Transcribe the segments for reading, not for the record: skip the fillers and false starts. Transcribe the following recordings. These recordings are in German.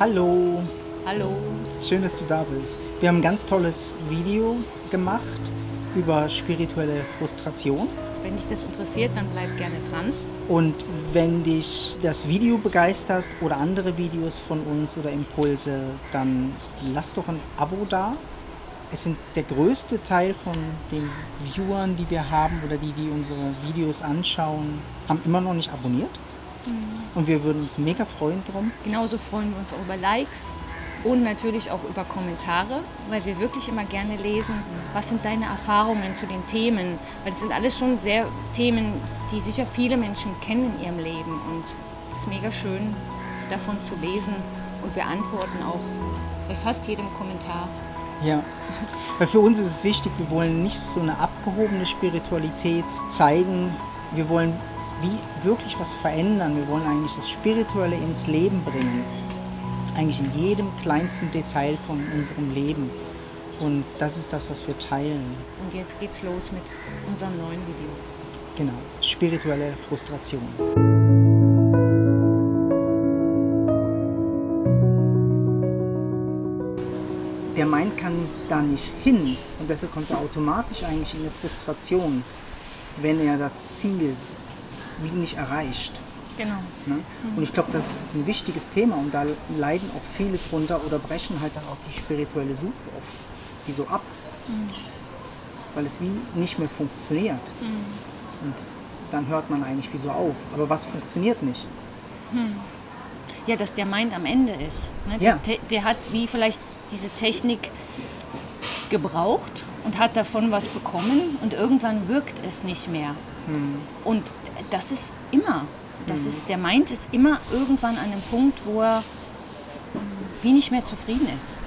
Hallo, Hallo. schön, dass du da bist. Wir haben ein ganz tolles Video gemacht über spirituelle Frustration. Wenn dich das interessiert, dann bleib gerne dran. Und wenn dich das Video begeistert oder andere Videos von uns oder Impulse, dann lass doch ein Abo da. Es sind der größte Teil von den Viewern, die wir haben oder die unsere Videos anschauen, haben immer noch nicht abonniert. Und wir würden uns mega freuen drum. Genauso freuen wir uns auch über Likes und natürlich auch über Kommentare, weil wir wirklich immer gerne lesen, was sind deine Erfahrungen zu den Themen. Weil das sind alles schon sehr Themen, die sicher viele Menschen kennen in ihrem Leben. Und es ist mega schön, davon zu lesen. Und wir antworten auch bei fast jedem Kommentar. Ja, weil für uns ist es wichtig, wir wollen nicht so eine abgehobene Spiritualität zeigen. Wir wollen wirklich was verändern. Wir wollen eigentlich das Spirituelle ins Leben bringen. Eigentlich in jedem kleinsten Detail von unserem Leben. Und das ist das, was wir teilen. Und jetzt geht's los mit unserem neuen Video. Genau, spirituelle Frustration. Der Mind kann da nicht hin und deshalb kommt er automatisch eigentlich in eine Frustration, wenn er das Ziel wie nicht erreicht. Genau. Ne? Und ich glaube, das ist ein wichtiges Thema und da leiden auch viele drunter oder brechen halt dann auch die spirituelle Suche oft wie so ab, weil es wie nicht mehr funktioniert. Und dann hört man eigentlich wie so auf. Aber was funktioniert nicht? Ja, dass der Mind am Ende ist. Ne? Ja. Der hat wie vielleicht diese Technik gebraucht und hat davon was bekommen und irgendwann wirkt es nicht mehr. Und das ist immer. Der Mind ist immer irgendwann an einem Punkt, wo er wie nicht mehr zufrieden ist.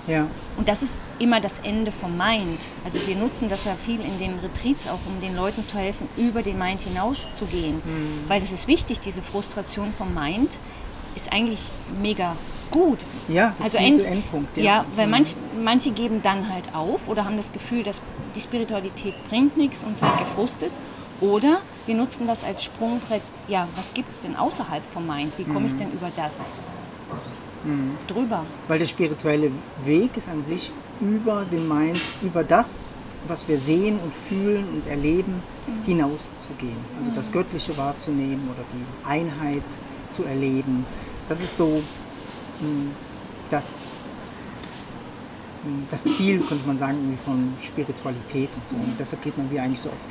Ja. Und das ist immer das Ende vom Mind. Also wir nutzen das ja viel in den Retreats auch, um den Leuten zu helfen, über den Mind hinauszugehen. Weil das ist wichtig, diese Frustration vom Mind ist eigentlich mega gut. Ja, das ist dieser Endpunkt. Ja, weil manche geben dann halt auf oder haben das Gefühl, dass die Spiritualität bringt nichts und sind gefrustet. Oder wir nutzen das als Sprungbrett. Ja, was gibt es denn außerhalb vom Mind? Wie komme ich denn über das drüber? Weil der spirituelle Weg ist an sich über den Mind, über das, was wir sehen und fühlen und erleben, hinauszugehen. Also das Göttliche wahrzunehmen oder die Einheit zu erleben. Das ist so das Ziel, könnte man sagen, irgendwie von Spiritualität und so. Und deshalb geht man wie eigentlich so auf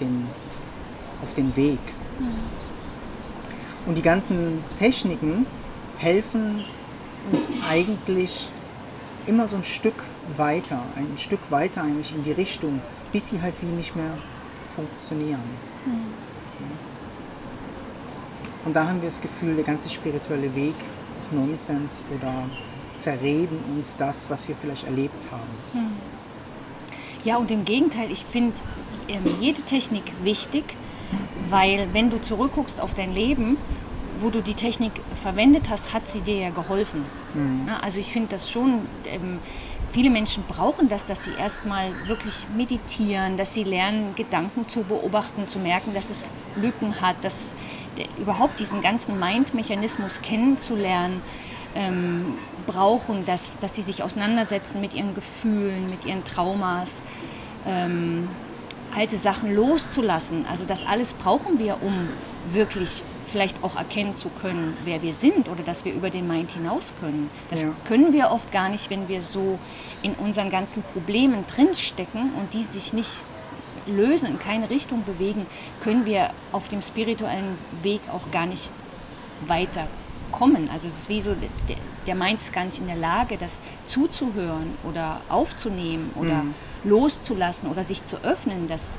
den Weg. Und die ganzen Techniken helfen uns eigentlich immer so ein Stück weiter eigentlich in die Richtung, bis sie halt wie nicht mehr funktionieren. Und dann haben wir das Gefühl, der ganze spirituelle Weg ist Nonsens oder zerreden uns das, was wir vielleicht erlebt haben. Ja, und im Gegenteil, ich finde jede Technik wichtig, weil wenn du zurückguckst auf dein Leben, wo du die Technik verwendet hast, hat sie dir ja geholfen. Ja, also ich finde das schon, viele Menschen brauchen das, dass sie erstmal wirklich meditieren, dass sie lernen, Gedanken zu beobachten, zu merken, dass es Lücken hat, dass überhaupt diesen ganzen Mind-Mechanismus kennenzulernen, brauchen, dass sie sich auseinandersetzen mit ihren Gefühlen, mit ihren Traumas, alte Sachen loszulassen. Also das alles brauchen wir, um wirklich vielleicht auch erkennen zu können, wer wir sind oder dass wir über den Mind hinaus können. Das können wir oft gar nicht, wenn wir so in unseren ganzen Problemen drinstecken und die sich nicht lösen, in keine Richtung bewegen, können wir auf dem spirituellen Weg auch gar nicht weiterkommen. Also es ist wie so, der Mind ist gar nicht in der Lage, das zuzuhören oder aufzunehmen oder loszulassen oder sich zu öffnen, dass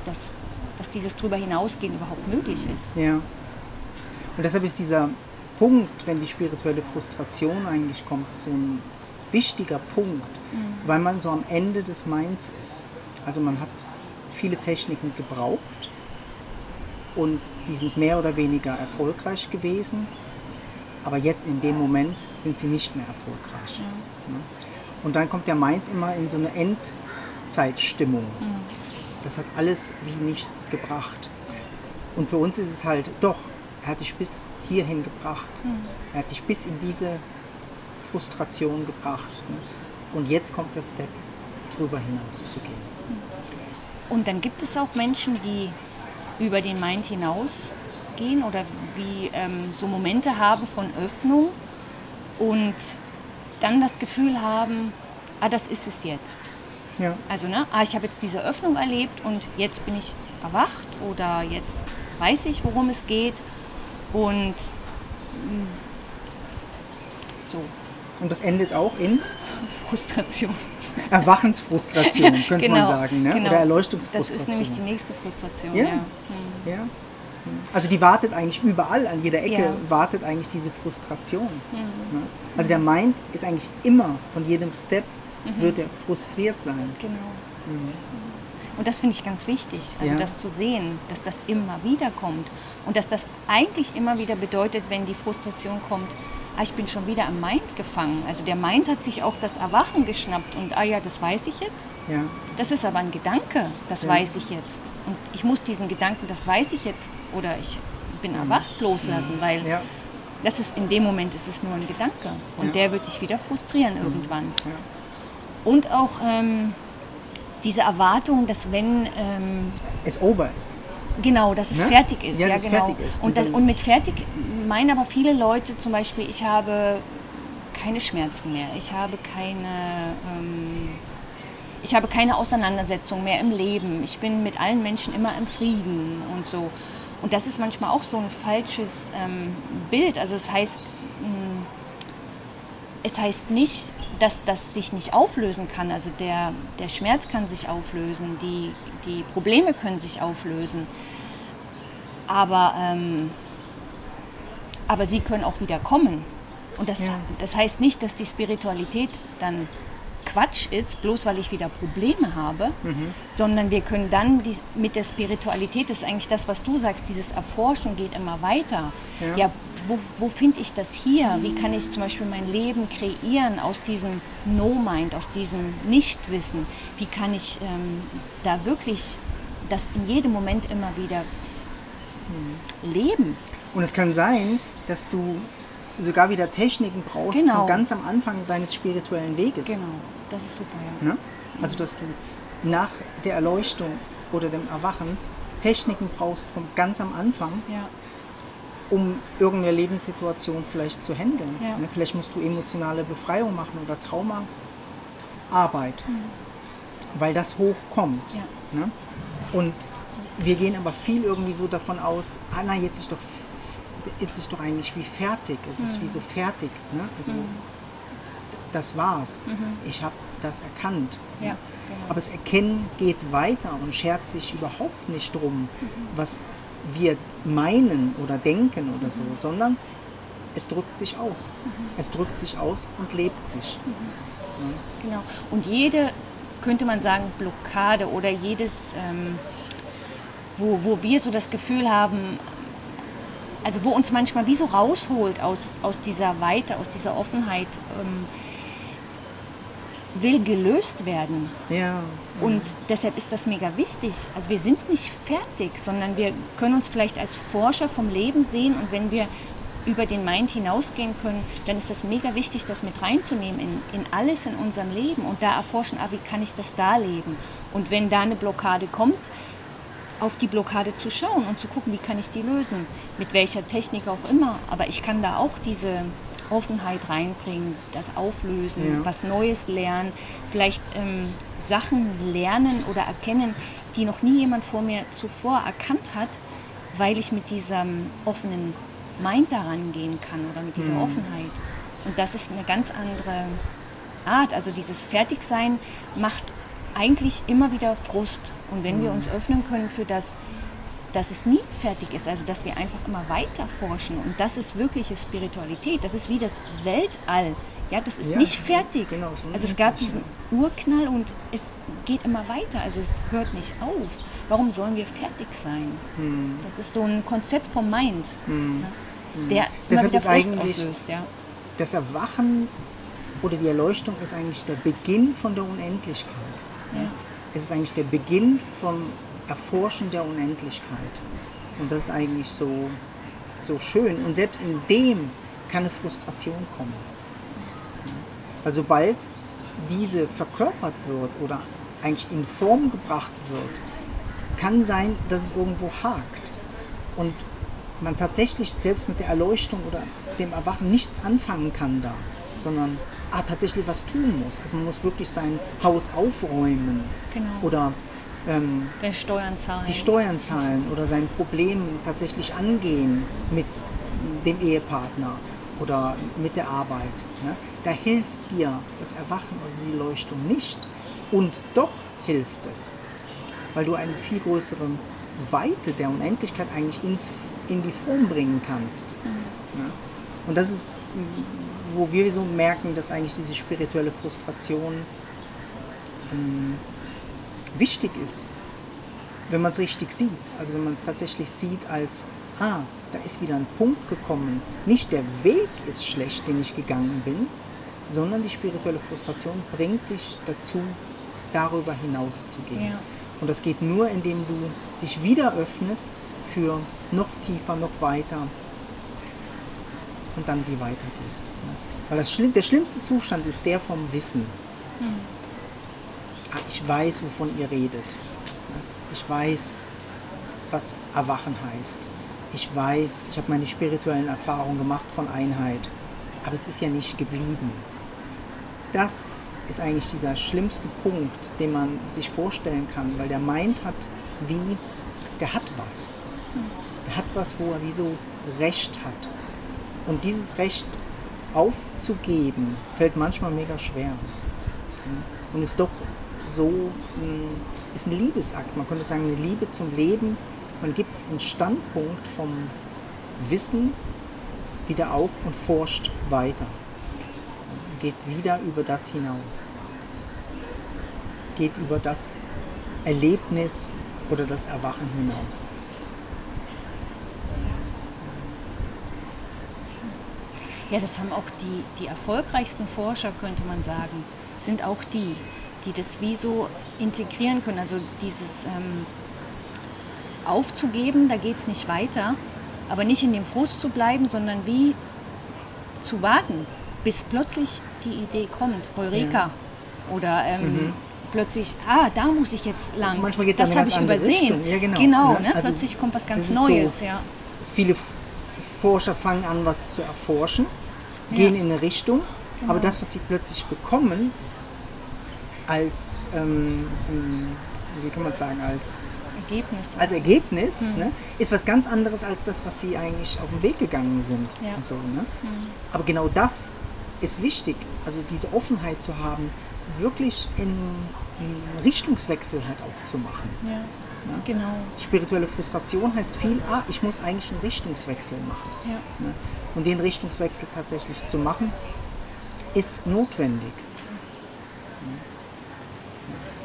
dieses drüber hinausgehen überhaupt möglich ist. Ja. Und deshalb ist dieser Punkt, wenn die spirituelle Frustration eigentlich kommt, so ein wichtiger Punkt, weil man so am Ende des Minds ist. Also man hat viele Techniken gebraucht und die sind mehr oder weniger erfolgreich gewesen, aber jetzt in dem Moment sind sie nicht mehr erfolgreich. Und dann kommt der Mind immer in so eine Endzeitstimmung. Das hat alles wie nichts gebracht. Und für uns ist es halt doch, er hat dich bis hierhin gebracht. Er hat dich bis in diese Frustration gebracht. Ne? Und jetzt kommt der Step, drüber hinaus zu gehen. Und dann gibt es auch Menschen, die über den Mind hinausgehen oder wie so Momente haben von Öffnung und dann das Gefühl haben, das ist es jetzt. Ja. Also, ich habe jetzt diese Öffnung erlebt und jetzt bin ich erwacht oder jetzt weiß ich, worum es geht und so. Und das endet auch in Frustration. Erwachensfrustration, könnte genau, man sagen, ne? Genau. Oder Erleuchtungsfrustration. Das ist nämlich die nächste Frustration. Ja. Ja. Ja. Also die wartet eigentlich überall, an jeder Ecke Ja. wartet eigentlich diese Frustration. Ne? Also der Mind ist eigentlich immer, von jedem Step wird er frustriert sein. Genau. Und das finde ich ganz wichtig, also Ja. das zu sehen, dass das immer wieder kommt und dass das eigentlich immer wieder bedeutet, wenn die Frustration kommt, ich bin schon wieder am Mind gefangen. Also der Mind hat sich auch das Erwachen geschnappt und das weiß ich jetzt. Ja. Das ist aber ein Gedanke, das Ja. weiß ich jetzt. Und ich muss diesen Gedanken, das weiß ich jetzt oder ich bin erwacht, loslassen, weil Ja. das ist, in dem Moment ist es nur ein Gedanke und Ja. der wird dich wieder frustrieren irgendwann. Ja. Und auch diese Erwartung, dass wenn Es over ist. genau, dass es Ne? fertig ist. Ja, Ja, dass es genau. fertig ist. Und, Und dann- und mit fertig meinen aber viele Leute zum Beispiel, ich habe keine Schmerzen mehr, ich habe keine Auseinandersetzung mehr im Leben, ich bin mit allen Menschen immer im Frieden und so. Und das ist manchmal auch so ein falsches Bild. Also es heißt nicht, dass das sich nicht auflösen kann. Also der Schmerz kann sich auflösen, die Probleme können sich auflösen. Aber sie können auch wieder kommen. Und das heißt nicht, dass die Spiritualität dann Quatsch ist, bloß weil ich wieder Probleme habe, sondern wir können dann mit der Spiritualität, das ist eigentlich das, was du sagst, dieses Erforschen geht immer weiter. Ja, wo finde ich das hier? Wie kann ich zum Beispiel mein Leben kreieren aus diesem No-Mind, aus diesem Nichtwissen? Wie kann ich da wirklich das in jedem Moment immer wieder leben? Und es kann sein, dass du sogar wieder Techniken brauchst Genau. von ganz am Anfang deines spirituellen Weges. Genau, das ist super, ja. Ne? Also dass du nach der Erleuchtung oder dem Erwachen Techniken brauchst von ganz am Anfang, Ja, um irgendeine Lebenssituation vielleicht zu handeln. Ja. Ne? Vielleicht musst du emotionale Befreiung machen oder Traumaarbeit, weil das hochkommt. Ja. Ne? Und wir gehen aber viel irgendwie so davon aus, jetzt ist es doch eigentlich wie fertig, es ist wie so fertig. Ne? Also, das war's. Ich habe das erkannt. ja, genau. Aber das Erkennen geht weiter und schert sich überhaupt nicht drum, was wir meinen oder denken oder so, sondern es drückt sich aus. Es drückt sich aus und lebt sich. Genau. Und jede, könnte man sagen, Blockade oder jedes, wo wir so das Gefühl haben, also wo uns manchmal wie so rausholt aus dieser Weite, aus dieser Offenheit, will gelöst werden. Ja. Und deshalb ist das mega wichtig. Also wir sind nicht fertig, sondern wir können uns vielleicht als Forscher vom Leben sehen und wenn wir über den Mind hinausgehen können, dann ist das mega wichtig, das mit reinzunehmen in alles in unserem Leben und da erforschen, wie kann ich das da leben? Und wenn da eine Blockade kommt, auf die Blockade zu schauen und zu gucken, wie kann ich die lösen, mit welcher Technik auch immer. Aber ich kann da auch diese Offenheit reinbringen, das Auflösen, Ja. was Neues lernen, vielleicht Sachen lernen oder erkennen, die noch nie jemand vor mir zuvor erkannt hat, weil ich mit diesem offenen Mind daran gehen kann oder mit dieser Offenheit. Und das ist eine ganz andere Art. Also dieses Fertigsein macht eigentlich immer wieder Frust. Und wenn wir uns öffnen können für das, dass es nie fertig ist, also dass wir einfach immer weiter forschen und das ist wirkliche Spiritualität, das ist wie das Weltall, ja, das ist Ja, nicht fertig. genau, so Also es ist gab es, diesen Urknall und es geht immer weiter, also es hört nicht auf. Warum sollen wir fertig sein? Das ist so ein Konzept vom Mind, ne, der immer Deshalb wieder ist Frust eigentlich auslöst. Ja. Das Erwachen oder die Erleuchtung ist eigentlich der Beginn von der Unendlichkeit. Ja. Es ist eigentlich der Beginn vom Erforschen der Unendlichkeit. Und das ist eigentlich so schön. Und selbst in dem kann eine Frustration kommen. Weil sobald diese verkörpert wird oder eigentlich in Form gebracht wird, kann sein, dass es irgendwo hakt und man tatsächlich selbst mit der Erleuchtung oder dem Erwachen nichts anfangen kann da, sondern tatsächlich was tun muss. Also man muss wirklich sein Haus aufräumen oder die Steuern zahlen oder sein Problem tatsächlich angehen mit dem Ehepartner oder mit der Arbeit. Ne? Da hilft dir das Erwachen oder die Leuchtung nicht und doch hilft es, weil du eine viel größere Weite der Unendlichkeit eigentlich in die Form bringen kannst. Ja? Und das ist, wo wir so merken, dass eigentlich diese spirituelle Frustration wichtig ist, wenn man es richtig sieht. Also wenn man es tatsächlich sieht als, da ist wieder ein Punkt gekommen. Nicht der Weg ist schlecht, den ich gegangen bin, sondern die spirituelle Frustration bringt dich dazu, darüber hinaus zu gehen. Ja. Und das geht nur, indem du dich wieder öffnest für noch tiefer, noch weiter und dann wie weiter gehst. Weil der schlimmste Zustand ist der vom Wissen. Ich weiß, wovon ihr redet. Ich weiß, was Erwachen heißt. Ich weiß, ich habe meine spirituellen Erfahrungen gemacht von Einheit. Aber es ist ja nicht geblieben. Das ist eigentlich dieser schlimmste Punkt, den man sich vorstellen kann, weil der meint der hat was. Der hat was, wo er wie so Recht hat. Und dieses Recht aufzugeben, fällt manchmal mega schwer. Und ist doch so, ist ein Liebesakt. Man könnte sagen, eine Liebe zum Leben. Man gibt diesen Standpunkt vom Wissen wieder auf und forscht weiter. Geht wieder über das hinaus. Geht über das Erlebnis oder das Erwachen hinaus. Ja, das haben auch die erfolgreichsten Forscher, könnte man sagen, sind auch die das wie so integrieren können. Also dieses aufzugeben, da geht es nicht weiter, aber nicht in dem Frust zu bleiben, sondern wie zu warten, bis plötzlich die Idee kommt, Heureka, oder plötzlich, da muss ich jetzt lang, manchmal geht das habe ich übersehen. Ja, genau, ne? Also plötzlich kommt was ganz Neues. So, ja. Viele Forscher fangen an, was zu erforschen, gehen in eine Richtung, aber das, was sie plötzlich bekommen, als, wie kann man sagen, als Ergebnis ne, ist was ganz anderes als das, was sie eigentlich auf den Weg gegangen sind. Ja. Und so, ne? Aber genau das ist wichtig, also diese Offenheit zu haben, wirklich einen Richtungswechsel halt auch zu machen. Ja. Ja? Genau. Spirituelle Frustration heißt viel, ich muss eigentlich einen Richtungswechsel machen. Ja. Ne? Und den Richtungswechsel tatsächlich zu machen, ist notwendig.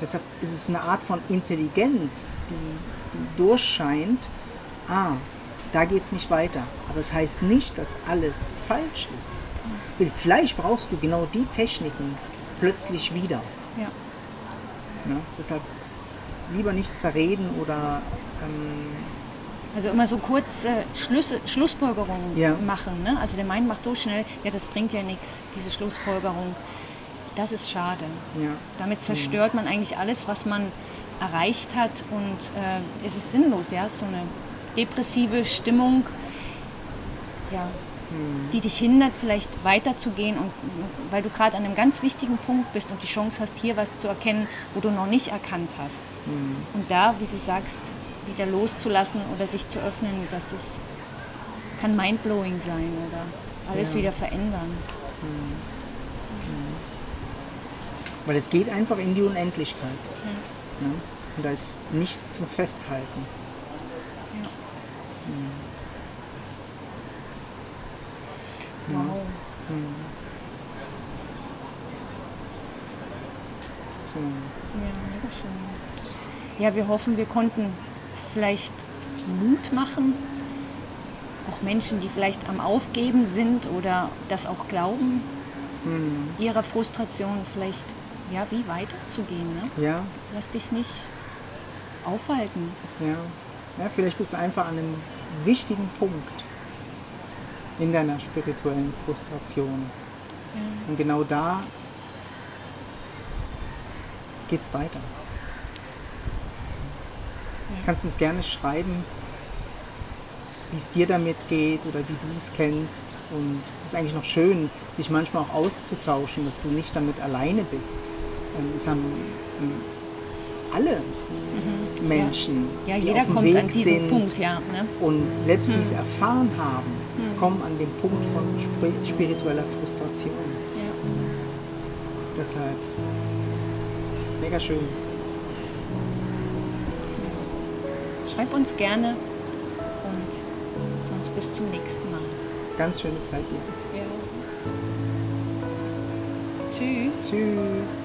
Deshalb ist es eine Art von Intelligenz, die durchscheint, da geht es nicht weiter. Aber es heißt nicht, dass alles falsch ist. Vielleicht brauchst du genau die Techniken plötzlich wieder. Ja. Ja, deshalb lieber nicht zerreden oder... also immer so kurz Schlussfolgerungen machen. Ne? Also der Mind macht so schnell, das bringt ja nichts, diese Schlussfolgerung. Das ist schade. Ja. Damit zerstört man eigentlich alles, was man erreicht hat, und es ist sinnlos, so eine depressive Stimmung, die dich hindert, vielleicht weiterzugehen, und weil du gerade an einem ganz wichtigen Punkt bist und die Chance hast, hier was zu erkennen, wo du noch nicht erkannt hast. Und da, wie du sagst, wieder loszulassen oder sich zu öffnen, kann mindblowing sein oder alles wieder verändern. Weil es geht einfach in die Unendlichkeit. Ja. Ja? Und da ist nichts zum Festhalten. Ja. Wow. So. Ja, mega schön. Ja, wir hoffen, wir konnten vielleicht Mut machen. Auch Menschen, die vielleicht am Aufgeben sind oder das auch glauben, ihrer Frustration vielleicht wie weiterzugehen. Ne? Ja. Lass dich nicht aufhalten. Ja, vielleicht bist du einfach an einem wichtigen Punkt in deiner spirituellen Frustration. Ja. Und genau da geht's weiter. Kannst uns gerne schreiben, wie es dir damit geht oder wie du es kennst. Und es ist eigentlich noch schön, sich manchmal auch auszutauschen, dass du nicht damit alleine bist. Es haben alle Menschen, ja, die jeder auf dem kommt Weg an diesen sind Punkt, ja. Ne? und selbst die es erfahren haben, kommen an den Punkt von spiritueller Frustration. Ja. Deshalb mega schön. Schreib uns gerne und sonst bis zum nächsten Mal. Ganz schöne Zeit dir. Ja. Tschüss. Tschüss.